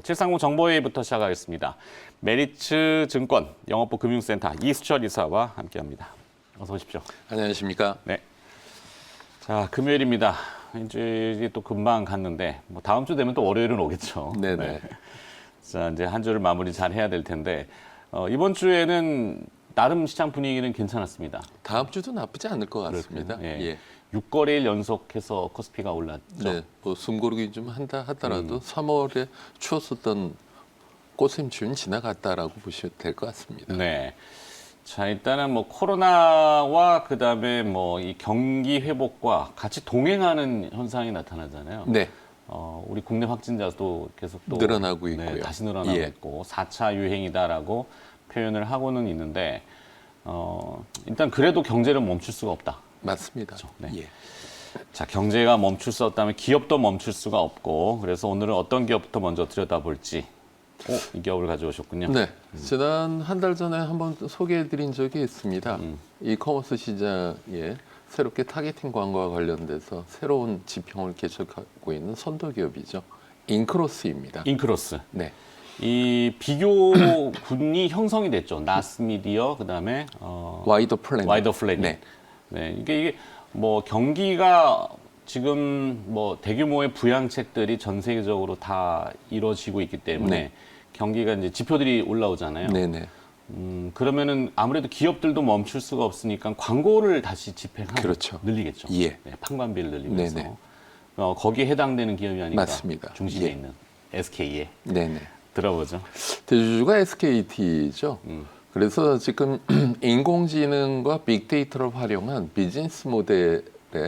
칠상공 정보회의부터 시작하겠습니다. 메리츠 증권 영업부 금융센터 이수철 이사와 함께합니다. 어서 오십시오. 안녕하십니까? 네. 자, 금요일입니다. 이제 또 금방 갔는데 뭐 다음 주 되면 또 월요일은 오겠죠. 네네. 네. 자, 이제 한 주를 마무리 잘 해야 될 텐데 이번 주에는 나름 시장 분위기는 괜찮았습니다. 다음 주도 나쁘지 않을 것 같습니다. 예. 예. 6거래일 연속해서 코스피가 올랐죠. 네. 뭐 숨고르기 좀 한다 하더라도 3월에 추웠었던 꽃샘추위는 지나갔다라고 보시면 될 것 같습니다. 네. 자, 일단은 뭐 코로나와 그다음에 뭐 이 경기 회복과 같이 동행하는 현상이 나타나잖아요. 네. 우리 국내 확진자도 계속 또 늘어나고 네, 있고요. 다시 늘어나고 예. 있고 4차 유행이다라고 표현을 하고는 있는데 일단 그래도 경제는 멈출 수가 없다. 맞습니다. 네. 예. 자, 경제가 멈출 수 없다면 기업도 멈출 수가 없고 그래서 오늘은 어떤 기업부터 먼저 들여다볼지 이 기업을 가져오셨군요. 네. 지난 한 달 전에 한번 소개해드린 적이 있습니다. 이커머스 시장에 새롭게 타겟팅 광고와 관련돼서 새로운 지평을 개척하고 있는 선도 기업이죠. 인크로스입니다. 인크로스. 네. 이 비교군이 형성이 됐죠. 나스미디어 그다음에 와이더 플랜. 와이더 플래닝. 네. 네, 이게 뭐 경기가 지금 뭐 대규모의 부양책들이 전 세계적으로 다 이루어지고 있기 때문에 네. 경기가 이제 지표들이 올라오잖아요. 네네. 그러면은 아무래도 기업들도 멈출 수가 없으니까 광고를 다시 집행하고 그렇죠. 늘리겠죠. 예. 네, 판관비를 늘리고 네네. 해서 거기에 해당되는 기업이 아닌가. 맞습니다. 중심에 예. 있는 SK에 네네. 들어보죠. 대주주가 SKT죠. 그래서 지금 인공지능과 빅데이터를 활용한 비즈니스 모델의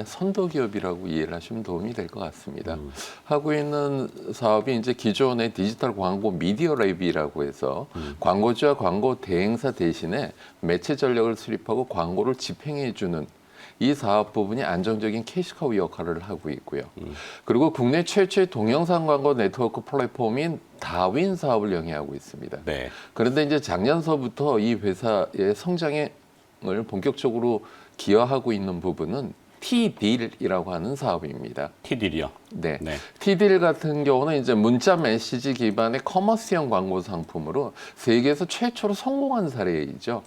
선도 기업이라고 이해를 하시면 도움이 될 것 같습니다. 하고 있는 사업이 이제 기존의 디지털 광고 미디어 랩이라고 해서 광고주와 광고 대행사 대신에 매체 전략을 수립하고 광고를 집행해 주는 이 사업 부분이 안정적인 캐시카우 역할을 하고 있고요. 그리고 국내 최초의 동영상 광고 네트워크 플랫폼인 다윈 사업을 영위하고 있습니다. 네. 그런데 이제 작년서부터 이 회사의 성장을 본격적으로 기여하고 있는 부분은 T딜이라고 하는 사업입니다. 티딜이요. 네. 네. T딜 같은 경우는 이제 문자 메시지 기반의 커머스형 광고 상품으로 세계에서 최초로 성공한 사례이죠.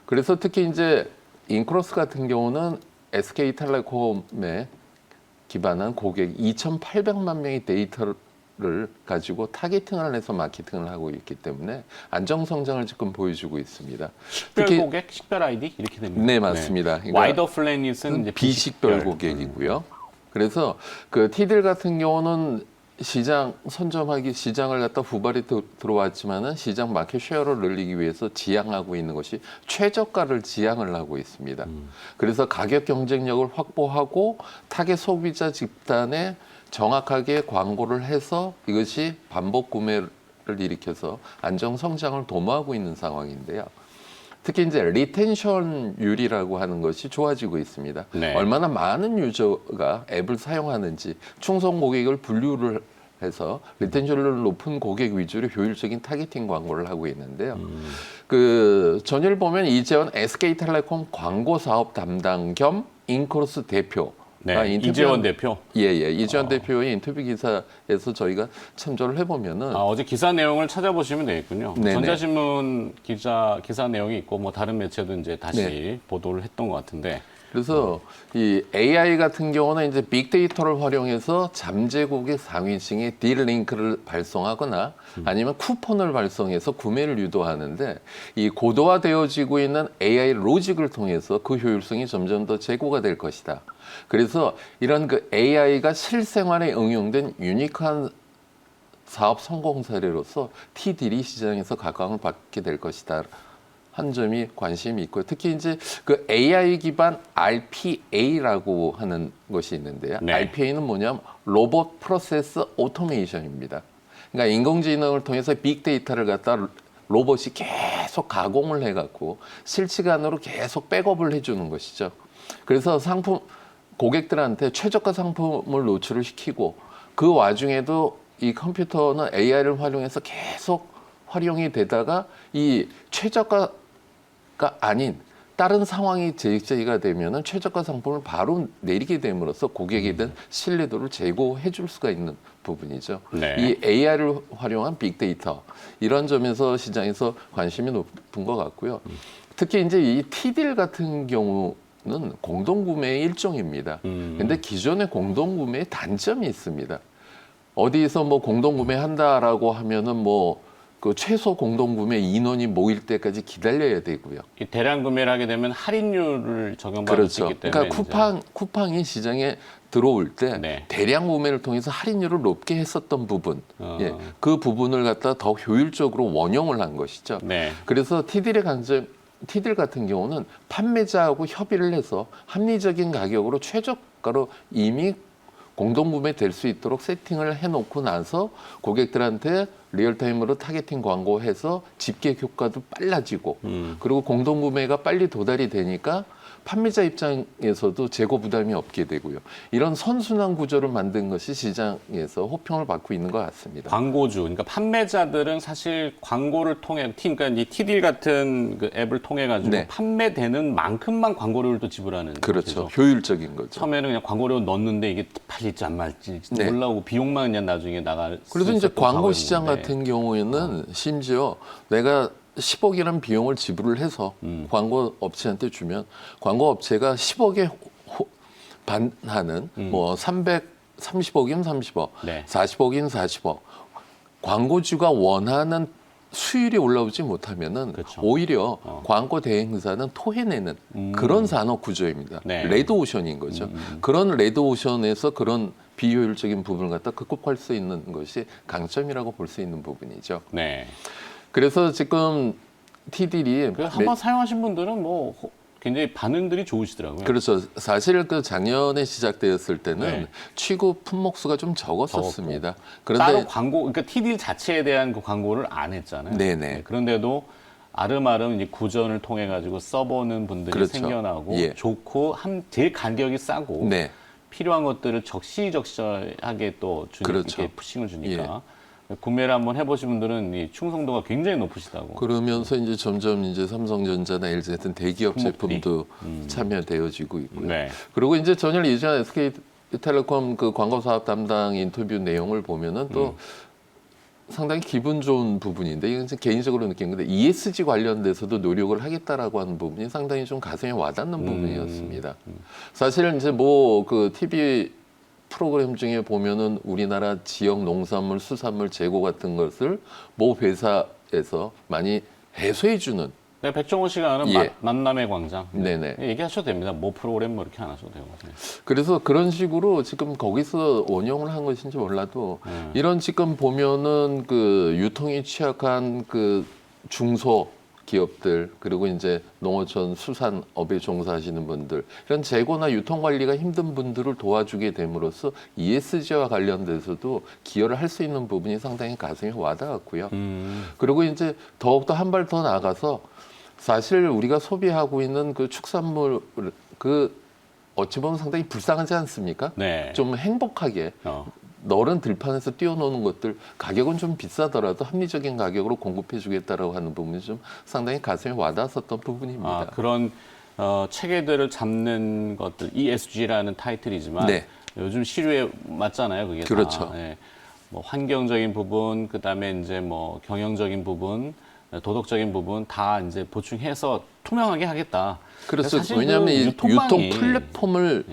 그래서 특히 이제 인크로스 같은 경우는 SK텔레콤에 기반한 고객 2,800만 명의 데이터를 가지고 타겟팅을 해서 마케팅을 하고 있기 때문에 안정 성장을 지금 보여주고 있습니다. 식별 고객, 식별 아이디 이렇게 됩니다. 네, 맞습니다. 네. 그러니까 와이더 플래닛은 이제 비식별 고객이고요. 그래서 그 T딜 같은 경우는 시장 선점하기 시장을 갖다 후발이 들어왔지만은 시장 마켓 쉐어를 늘리기 위해서 지향하고 있는 것이 최저가를 지향을 하고 있습니다. 그래서 가격 경쟁력을 확보하고 타겟 소비자 집단에 정확하게 광고를 해서 이것이 반복 구매를 일으켜서 안정 성장을 도모하고 있는 상황인데요. 특히 이제 리텐션율이라고 하는 것이 좋아지고 있습니다. 네. 얼마나 많은 유저가 앱을 사용하는지 충성 고객을 분류를 해서 리텐션율 높은 고객 위주로 효율적인 타겟팅 광고를 하고 있는데요. 그 전일 보면 이재원 SK텔레콤 광고 사업 담당 겸 인크로스 대표. 네. 이재원 대표. 예예. 이재원 대표의 인터뷰 기사에서 저희가 참조를 해보면은 어제 기사 내용을 찾아보시면 되겠군요. 네네. 전자신문 기사 내용이 있고 뭐 다른 매체도 이제 다시 네. 보도를 했던 것 같은데. 그래서 이 AI 같은 경우는 이제 빅데이터를 활용해서 잠재국의 상위층에 딜 링크를 발송하거나 아니면 쿠폰을 발송해서 구매를 유도하는데 이 고도화되어지고 있는 AI 로직을 통해서 그 효율성이 점점 더 제고가 될 것이다. 그래서 이런 그 AI가 실생활에 응용된 유니크한 사업 성공 사례로서 T딜이 시장에서 각광을 받게 될 것이다. 한 점이 관심이 있고요. 특히 이제 그 AI 기반 RPA라고 하는 것이 있는데요. 네. RPA는 뭐냐면 로봇 프로세스 오토메이션입니다. 그러니까 인공지능을 통해서 빅데이터를 갖다 로봇이 계속 가공을 해갖고 실시간으로 계속 백업을 해주는 것이죠. 그래서 고객들한테 최저가 상품을 노출을 시키고 그 와중에도 이 컴퓨터는 AI를 활용해서 계속 활용이 되다가 이 최저가가 아닌 다른 상황이 제기가 되면은 최저가 상품을 바로 내리게 됨으로써 고객에 대한 신뢰도를 제고해 줄 수가 있는 부분이죠. 네. 이 AI를 활용한 빅데이터 이런 점에서 시장에서 관심이 높은 것 같고요. 특히 이제 이 T딜 같은 경우는 공동구매의 일종입니다. 근데 기존의 공동구매에 단점이 있습니다. 어디서 뭐 공동구매한다라고 하면은 뭐 그 최소 공동구매 인원이 모일 때까지 기다려야 되고요. 이 대량 구매를 하게 되면 할인율을 적용받을 수 그렇죠. 있기 때문에 그러니까 쿠팡이 시장에 들어올 때 네. 대량 구매를 통해서 할인율을 높게 했었던 부분, 어. 예, 그 부분을 갖다 더 효율적으로 원용을 한 것이죠. 네. 그래서 T딜의 강점, T딜 같은 경우는 판매자하고 협의를 해서 합리적인 가격으로 최저가로 이미 공동구매 될 수 있도록 세팅을 해놓고 나서 고객들한테 리얼타임으로 타겟팅 광고해서 집계 효과도 빨라지고 그리고 공동구매가 빨리 도달이 되니까 판매자 입장에서도 재고 부담이 없게 되고요. 이런 선순환 구조를 만든 것이 시장에서 호평을 받고 있는 것 같습니다. 광고주, 그러니까 판매자들은 사실 광고를 통해, 그러니까 이 T딜 같은 그 앱을 통해 가지고 네. 판매되는 만큼만 광고료를 또 지불하는 그렇죠. 거죠. 효율적인 거죠. 처음에는 그냥 광고료 넣었는데 이게 팔릴지 안 말지 네. 몰라오고 비용만 그냥 나중에 나갈 수 그래서 이제 있었던 광고 상황이 시장 있는데. 같은 경우에는 심지어 내가 10억이라는 비용을 지불을 해서 광고 업체한테 주면 광고 업체가 10억에 반하는 뭐 330억이면 30억, 네. 40억이면 40억. 광고주가 원하는 수율이 올라오지 못하면은 그렇죠. 오히려 광고 대행사는 토해내는 그런 산업 구조입니다. 네. 레드오션인 거죠. 그런 레드오션에서 그런 비효율적인 부분을 갖다 극복할 수 있는 것이 강점이라고 볼 수 있는 부분이죠. 네. 그래서 지금 T딜이 한번 사용하신 분들은 뭐 굉장히 반응들이 좋으시더라고요. 그렇죠. 사실 그 작년에 시작되었을 때는 네. 취급 품목수가 좀 적었었습니다. 따로 그런데 광고, 그러니까 T딜 자체에 대한 그 광고를 안 했잖아요. 네네. 그런데도 아름아름 이제 구전을 통해 가지고 써보는 분들이 그렇죠. 생겨나고 예. 좋고 제일 가격이 싸고 네. 필요한 것들을 적시적시하게 또 그렇죠. 이렇게 푸싱을 주니까 구매를 한번 해보신 분들은 이 충성도가 굉장히 높으시다고. 그러면서 이제 점점 이제 삼성전자나 LG 같은 대기업 품목들이. 제품도 참여되어지고 있고요. 네. 그리고 이제 전일 예전 SK텔레콤 그 광고 사업 담당 인터뷰 내용을 보면은 또 상당히 기분 좋은 부분인데 이건 개인적으로 느낀 건데 ESG 관련돼서도 노력을 하겠다라고 하는 부분이 상당히 좀 가슴에 와닿는 부분이었습니다. 사실은 이제 뭐 그 TV 프로그램 중에 보면은 우리나라 지역 농산물, 수산물 재고 같은 것을 모 회사에서 많이 해소해주는. 네, 백종원 씨가 아는 예. 만남의 광장. 네네. 얘기하셔도 됩니다. 뭐 프로그램 뭐 이렇게 안 하셔도 되고. 네. 그래서 그런 식으로 지금 거기서 원용을 한 것인지 몰라도 이런 지금 보면은 그 유통이 취약한 그 중소 기업들 그리고 이제 농어촌 수산업에 종사하시는 분들 이런 재고나 유통 관리가 힘든 분들을 도와주게 됨으로써 ESG와 관련돼서도 기여를 할 수 있는 부분이 상당히 가슴에 와닿았고요. 그리고 이제 더욱더 한 발 더 나가서 사실 우리가 소비하고 있는 그 축산물 그 어찌 보면 상당히 불쌍하지 않습니까? 네. 좀 행복하게 너른 들판에서 뛰어노는 것들 가격은 좀 비싸더라도 합리적인 가격으로 공급해주겠다라고 하는 부분이 좀 상당히 가슴에 와닿았었던 부분입니다. 그런 체계들을 잡는 것들 ESG라는 타이틀이지만 네. 요즘 시류에 맞잖아요. 그게 그렇죠. 다. 네. 뭐 환경적인 부분, 그다음에 이제 뭐 경영적인 부분, 도덕적인 부분 다 이제 보충해서 투명하게 하겠다. 그렇죠. 사실 왜냐하면 그 이 유통 유통망이 플랫폼을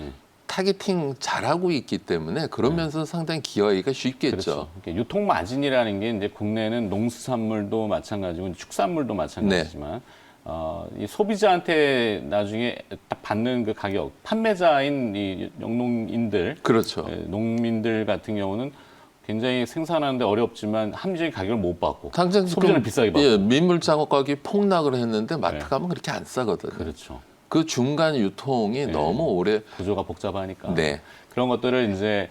타겟팅 잘하고 있기 때문에 그러면서 상당히 기여하기가 쉽겠죠. 그렇죠. 이렇게 유통 마진이라는 게 이제 국내는 농수산물도 마찬가지고 축산물도 마찬가지지만 이 소비자한테 나중에 딱 받는 그 가격, 판매자인 이 영농인들, 그렇죠. 농민들 같은 경우는 굉장히 생산하는데 어렵지만 합리적인 가격을 못 받고 당장 소비자는 비싸게 받고. 예, 민물 장어 가격이 폭락을 했는데 마트 가면 그렇게 안 싸거든요. 그렇죠. 그 중간 유통이 너무 오래 구조가 복잡하니까 네. 그런 것들을 이제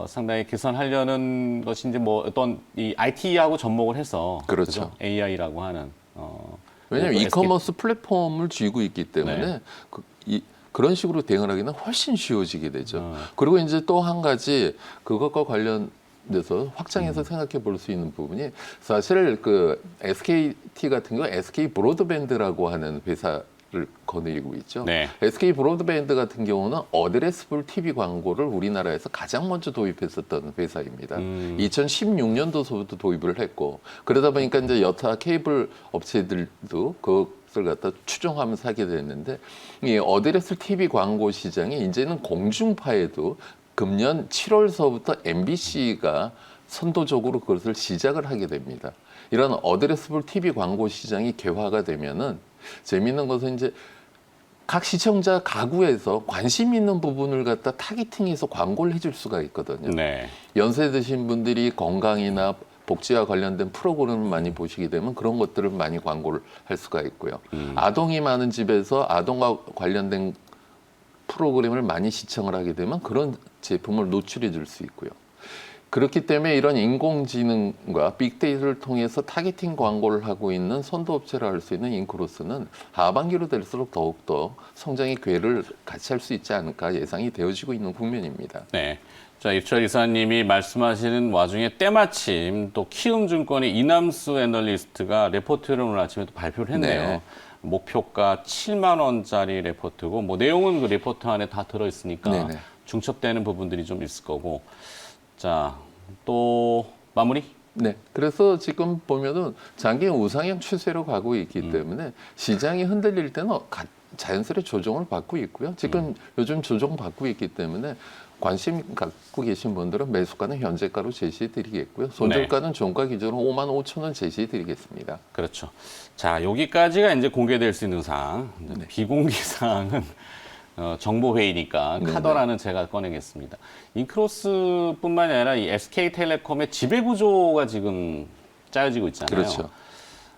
상당히 개선하려는 것이 이제 뭐 어떤 이 IT하고 접목을 해서 그렇죠. AI라고 하는 왜냐하면 또 이커머스 플랫폼을 쥐고 있기 때문에 네. 그런 식으로 대응을 하기는 훨씬 쉬워지게 되죠. 그리고 이제 또 한 가지 그것과 관련돼서 확장해서 생각해 볼 수 있는 부분이 사실 그 SKT 같은 경우 SK 브로드밴드라고 하는 회사를 거느리고 있죠. 네. SK 브로드밴드 같은 경우는 어드레스블 TV 광고를 우리나라에서 가장 먼저 도입했었던 회사입니다. 2016년도서부터 도입을 했고 그러다 보니까 이제 여타 케이블 업체들도 그것을 갖다 추종하면서 하게 됐는데 이 어드레스 TV 광고 시장이 이제는 공중파에도 금년 7월서부터 MBC가 선도적으로 그것을 시작을 하게 됩니다. 이런 어드레스블 TV 광고 시장이 개화가 되면은 재미있는 것은 이제 각 시청자 가구에서 관심 있는 부분을 갖다 타겟팅해서 광고를 해줄 수가 있거든요. 네. 연세 드신 분들이 건강이나 복지와 관련된 프로그램을 많이 보시게 되면 그런 것들을 많이 광고를 할 수가 있고요. 아동이 많은 집에서 아동과 관련된 프로그램을 많이 시청을 하게 되면 그런 제품을 노출해 줄 수 있고요. 그렇기 때문에 이런 인공지능과 빅데이터를 통해서 타겟팅 광고를 하고 있는 선도업체라 할 수 있는 인크로스는 하반기로 될수록 더욱더 성장의 궤를 같이 할 수 있지 않을까 예상이 되어지고 있는 국면입니다. 네. 자, 입철 이사님이 말씀하시는 와중에 때마침 또 키움증권의 이남수 애널리스트가 레포트를 오늘 아침에 또 발표를 했네요. 네. 목표가 7만 원짜리 레포트고 뭐 내용은 그 레포트 안에 다 들어 있으니까 네네. 중첩되는 부분들이 좀 있을 거고. 자, 또 마무리? 네. 그래서 지금 보면은 장기 우상향 추세로 가고 있기 때문에 시장이 흔들릴 때는 자연스레 조정을 받고 있고요. 지금 요즘 조정 받고 있기 때문에 관심 갖고 계신 분들은 매수가는 현재가로 제시해 드리겠고요. 손절가는 종가 기준으로 5만 5천 원 제시해 드리겠습니다. 그렇죠. 자, 여기까지가 이제 공개될 수 있는 사항. 비공개 사항은 정보 회의니까 카더라는 제가 꺼내겠습니다. 인크로스뿐만이 아니라 이 SK텔레콤의 지배 구조가 지금 짜여지고 있잖아요. 그렇죠.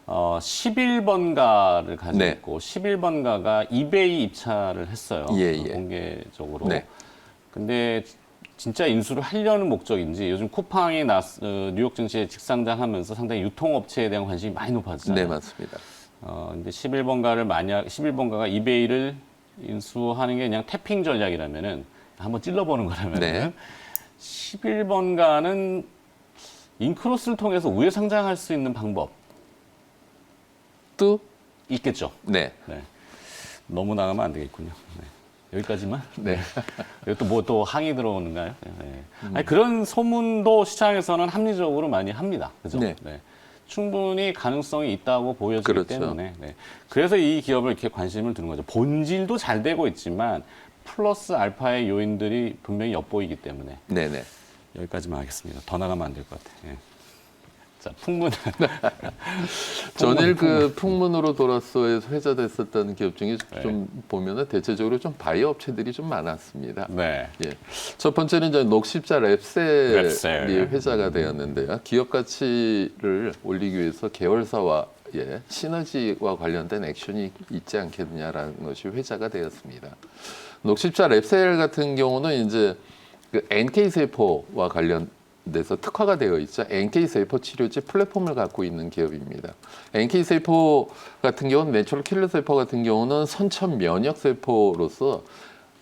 11번가를 가지고 네. 있고 11번가가 이베이 입찰을 했어요. 예, 예. 공개적으로. 네. 근데 진짜 인수를 하려는 목적인지 요즘 쿠팡이 뉴욕 증시에 직상장하면서 상당히 유통업체에 대한 관심이 많이 높아지잖아요. 네, 맞습니다. 근데 11번가가 이베이를 인수하는 게 그냥 태핑 전략이라면은 한번 찔러보는 거라면은 네. 11번가는 인크로스를 통해서 우회 상장할 수 있는 방법 또 있겠죠. 네. 네. 너무 나가면 안 되겠군요. 네. 여기까지만. 네. 여기 또 뭐 또 항의 들어오는가요? 네. 아니, 그런 소문도 시장에서는 합리적으로 많이 합니다. 그죠? 네. 충분히 가능성이 있다고 보여지기 그렇죠. 때문에. 네. 그래서 이 기업을 이렇게 관심을 두는 거죠. 본질도 잘 되고 있지만 플러스 알파의 요인들이 분명히 엿보이기 때문에. 네네. 여기까지만 하겠습니다. 더 나가면 안 될 것 같아요. 예. 자, 풍문. 전일 그 풍문으로 돌았어에서 회자됐었다는 기업 중에 좀 보면은 대체적으로 좀 바이오 업체들이 좀 많았습니다. 네. 예. 첫 번째는 이제 녹십자 랩셀이 랩셀. 회자가 되었는데요. 기업 가치를 올리기 위해서 계열사와 시너지와 관련된 액션이 있지 않겠느냐라는 것이 회자가 되었습니다. 녹십자 랩셀 같은 경우는 이제 그 NK 세포와 관련돼서 특화가 되어 있죠. NK 세포 치료제 플랫폼을 갖고 있는 기업입니다. NK 세포 같은 경우는 내추럴 킬러 세포 같은 경우는 선천 면역 세포로서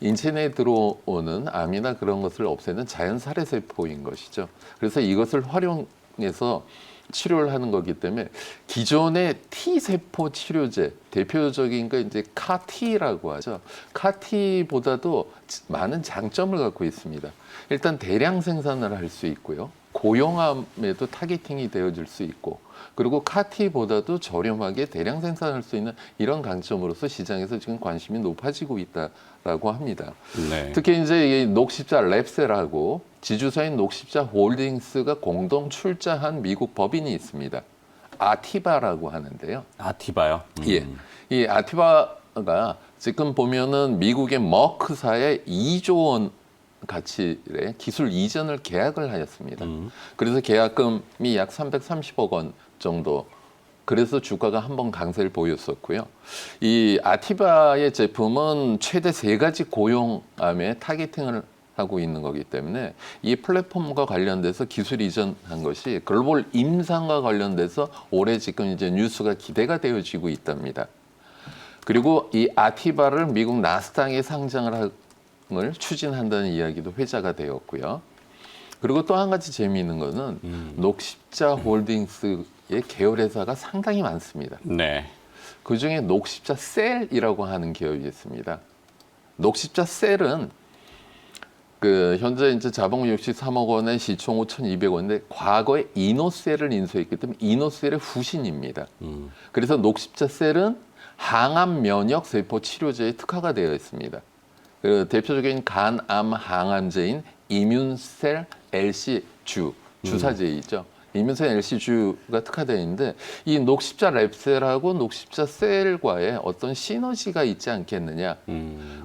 인체 내에 들어오는 암이나 그런 것을 없애는 자연 살해 세포인 것이죠. 그래서 이것을 활용해서 치료를 하는 거기 때문에 기존의 T세포 치료제 대표적인 게 이제 카티라고 하죠. 카티보다도 많은 장점을 갖고 있습니다. 일단 대량 생산을 할 수 있고요. 고용암에도 타겟팅이 되어질 수 있고 그리고 카티보다도 저렴하게 대량 생산할 수 있는 이런 강점으로서 시장에서 지금 관심이 높아지고 있다라고 합니다. 네. 특히 이제 이 녹십자 랩셀하고 지주사인 녹십자 홀딩스가 공동 출자한 미국 법인이 있습니다. 아티바라고 하는데요. 아티바요? 예. 이 아티바가 지금 보면은 미국의 머크사의 2조 원 가치의 기술 이전을 계약을 하였습니다. 그래서 계약금이 약 330억 원 정도. 그래서 주가가 한번 강세를 보였었고요. 이 아티바의 제품은 최대 3가지 고용암에 타겟팅을 하고 있는 거기 때문에 이 플랫폼과 관련돼서 기술 이전한 것이 글로벌 임상과 관련돼서 올해 지금 이제 뉴스가 기대가 되어지고 있답니다. 그리고 이 아티바를 미국 나스닥에 상장을 추진한다는 이야기도 회자가 되었고요. 그리고 또 한 가지 재미있는 거는 녹십자 홀딩스의 계열 회사가 상당히 많습니다. 네. 그 중에 녹십자 셀이라고 하는 기업이 있습니다. 녹십자 셀은 그 현재 이제 자본 63억 원의 시총 5,200원인데 과거에 이노셀을 인수했기 때문에 이노셀의 후신입니다. 그래서 녹십자 셀은 항암 면역 세포 치료제에 특화가 되어 있습니다. 그 대표적인 간암 항암제인 이뮨셀 LC 주사제이죠. 이뮨셀 LC 주가 특화되어 있는데 이 녹십자 랩셀하고 녹십자 셀과의 어떤 시너지가 있지 않겠느냐.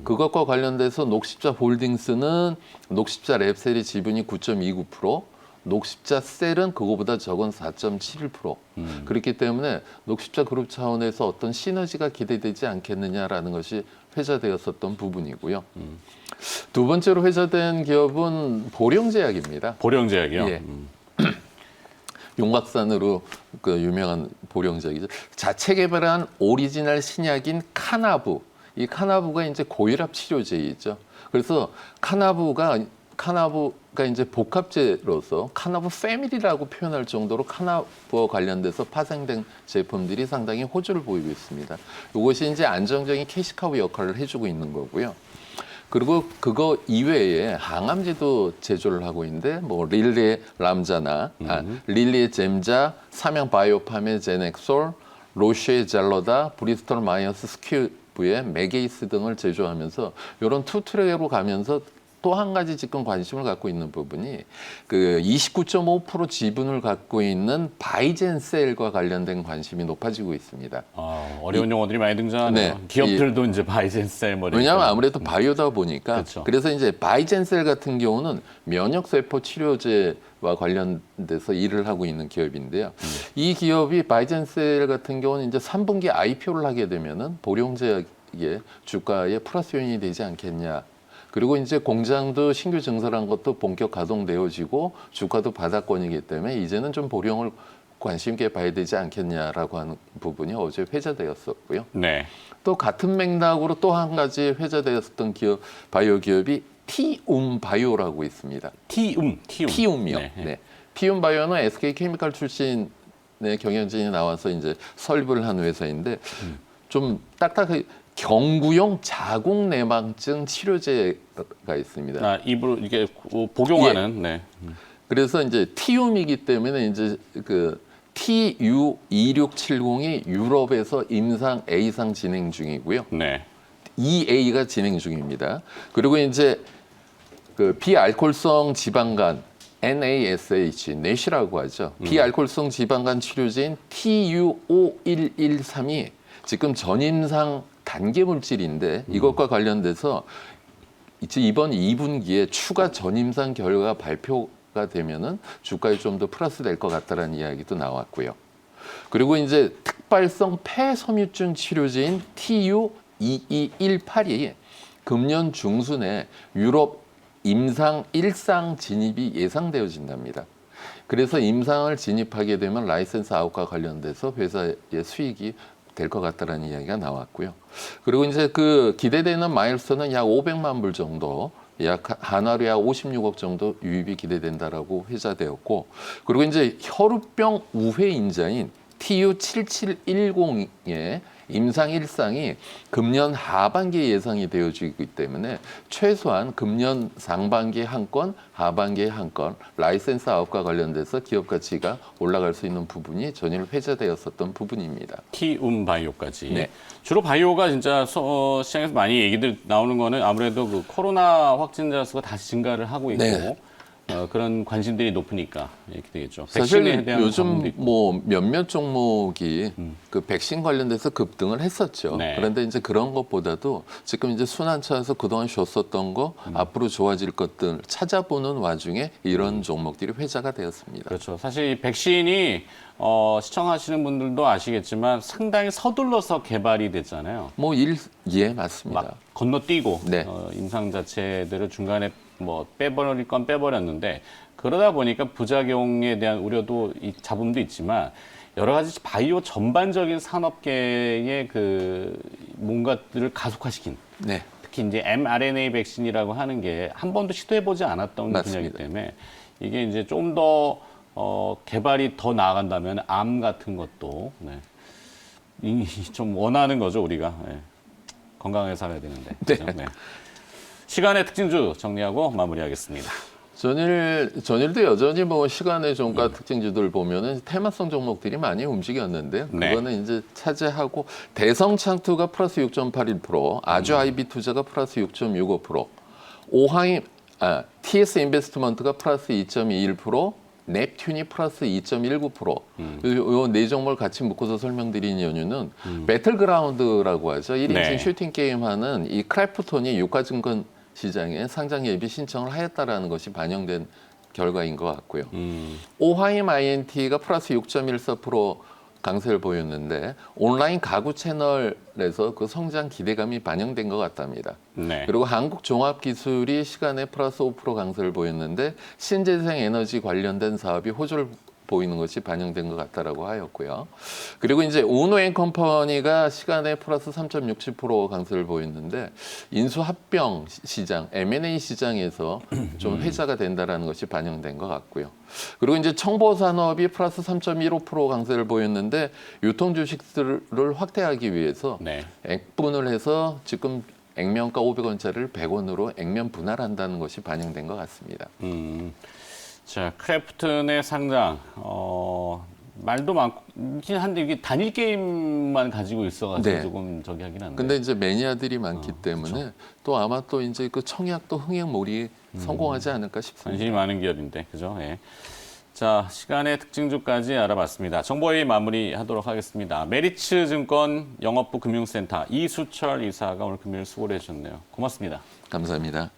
그것과 관련돼서 녹십자 홀딩스는 녹십자 랩셀의 지분이 9.29%, 녹십자 셀은 그거보다 적은 4.71%. 그렇기 때문에 녹십자 그룹 차원에서 어떤 시너지가 기대되지 않겠느냐라는 것이 회자되었었던 부분이고요. 두 번째로 회자된 기업은 보령제약입니다. 보령제약이요? 예. 용각산으로 그 유명한 보령제약이죠. 자체 개발한 오리지널 신약인 카나부. 이 카나부가 이제 고혈압 치료제이죠. 그래서 카나부가 이제 복합제로서 카나부 패밀리라고 표현할 정도로 카나부와 관련돼서 파생된 제품들이 상당히 호조를 보이고 있습니다. 이것이 이제 안정적인 캐시카우 역할을 해주고 있는 거고요. 그리고 그거 이외에 항암제도 제조를 하고 있는데 뭐 릴리의 람자나 릴리의 젬자, 삼양 바이오팜의 제넥솔, 로쉐의 젤로다, 브리스톨 마이어스 스큐브의 메게이스 등을 제조하면서 이런 투트랙으로 가면서 또 한 가지 지금 관심을 갖고 있는 부분이 그 29.5% 지분을 갖고 있는 바이젠셀과 관련된 관심이 높아지고 있습니다. 어려운 용어들이 많이 등장하네요. 네, 기업들도 이제 바이젠셀 왜냐하면 아무래도 바이오다 보니까 그렇죠. 그래서 이제 바이젠셀 같은 경우는 면역세포 치료제와 관련돼서 일을 하고 있는 기업인데요. 이 기업이 바이젠셀 같은 경우는 이제 3분기 IPO를 하게 되면은 보령제약의 주가에 플러스 요인이 되지 않겠냐. 그리고 이제 공장도 신규 증설한 것도 본격 가동되어지고 주가도 바닥권이기 때문에 이제는 좀 보령을 관심 있게 봐야 되지 않겠냐라고 하는 부분이 어제 회자되었었고요. 네. 또 같은 맥락으로 또 한 가지 회자되었던 기업, 바이오 기업이 티움바이오라고 있습니다. 티움이요. 네. 네. 티움바이오는 SK케미칼 출신의 경영진이 나와서 이제 설립을 한 회사인데 좀 딱딱하게 경구용 자궁 내막증 치료제가 있습니다. 입으로 이게 복용하는. 예. 네. 그래서 이제 티움이기 때문에 이제 그 TU2670이 유럽에서 임상 A상 진행 중이고요. 네. EA가 진행 중입니다. 그리고 이제 그 비알코올성 지방간 NASH, NASH라고 하죠. 비알코올성 지방간 치료제인 TU5113이 지금 전임상 단계 물질인데 이것과 관련돼서 이번 2분기에 추가 전임상 결과 발표가 되면은 주가에 좀 더 플러스 될 것 같다라는 이야기도 나왔고요. 그리고 이제 특발성 폐섬유증 치료제인 TU2218이 금년 중순에 유럽 임상 1상 진입이 예상되어진답니다. 그래서 임상을 진입하게 되면 라이센스 아웃과 관련돼서 회사의 수익이 될 것 같다라는 이야기가 나왔고요. 그리고 이제 그 기대되는 마일스톤은 약 500만 불 정도, 약 한화로 약 56억 정도 유입이 기대된다라고 회자되었고, 그리고 이제 혈우병 우회 인자인 TU7710의 임상 1상이 금년 하반기에 예상이 되어지기 때문에 최소한 금년 상반기에 한 건, 하반기에 한 건 라이센스 아웃과 관련돼서 기업 가치가 올라갈 수 있는 부분이 전일 회자되었었던 부분입니다. 티움바이오까지. 네. 주로 바이오가 진짜 시장에서 많이 얘기들 나오는 거는 아무래도 그 코로나 확진자 수가 다시 증가를 하고 있고 네. 그런 관심들이 높으니까 이렇게 되겠죠. 사실 백신에 대한 요즘 뭐 몇몇 종목이 그 백신 관련돼서 급등을 했었죠. 네. 그런데 이제 그런 것보다도 지금 이제 순환차에서 그동안 쉬었었던 거 앞으로 좋아질 것들 찾아보는 와중에 이런 종목들이 회자가 되었습니다. 그렇죠. 사실 이 백신이 시청하시는 분들도 아시겠지만 상당히 서둘러서 개발이 됐잖아요. 예, 맞습니다. 막 건너뛰고 네. 임상 자체들을 중간에 뭐 빼버릴 건 빼버렸는데 그러다 보니까 부작용에 대한 우려도 잡음도 있지만 여러 가지 바이오 전반적인 산업계의 그 뭔가들을 가속화시킨 네. 특히 이제 mRNA 백신이라고 하는 게 한 번도 시도해보지 않았던 맞습니다. 분야이기 때문에 이게 이제 좀 더 개발이 더 나아간다면 암 같은 것도 좀 원하는 거죠, 우리가. 예. 건강하게 살아야 되는데. 네. 그죠? 네. 시간의 특징주 정리하고 마무리하겠습니다. 전일도 여전히 뭐 시간의 종가 특징주들 보면은 테마성 종목들이 많이 움직였는데요. 네. 그거는 이제 차지하고 대성창투가 플러스 6.81%, 아주 아이비 투자가 플러스 6.65%, TS 인베스트먼트가 플러스 2.21%, 넵튠이 플러스 2.19%. 요 네 종목을 같이 묶어서 설명드린 이유는 배틀그라운드라고 하죠. 1인칭 네. 슈팅 게임 하는 이 크래프톤이 유가증권 시장에 상장 예비 신청을 하였다라는 것이 반영된 결과인 것 같고요. 오하임 INT가 플러스 6.14% 강세를 보였는데 온라인 가구 채널에서 그 성장 기대감이 반영된 것 같답니다. 네. 그리고 한국종합기술이 시간에 플러스 5% 강세를 보였는데 신재생 에너지 관련된 사업이 호조를 보이는 것이 반영된 것 같다라고 하였고요. 그리고 이제 우노앤컴퍼니가 시간에 플러스 3.67% 강세를 보였는데 인수합병 시장, M&A 시장에서 좀 회자가 된다라는 것이 반영된 것 같고요. 그리고 이제 청보산업이 플러스 3.15% 강세를 보였는데 유통 주식들을 확대하기 위해서 네. 액분을 해서 지금 액면가 500원짜리를 100원으로 액면 분할한다는 것이 반영된 것 같습니다. 자, 크래프톤의 상장, 말도 많긴 한데 이게 단일 게임만 가지고 있어가지고 네. 조금 저기 하긴 한데. 근데 이제 매니아들이 많기 때문에 그렇죠. 또 아마 또 이제 그 청약도 흥행몰이 성공하지 않을까 싶습니다. 관심이 많은 기업인데, 그죠? 예. 자, 시간의 특징주까지 알아봤습니다. 정보회의 마무리하도록 하겠습니다. 메리츠 증권 영업부 금융센터 이수철 이사가 오늘 금요일 수고를 해주셨네요. 고맙습니다. 감사합니다.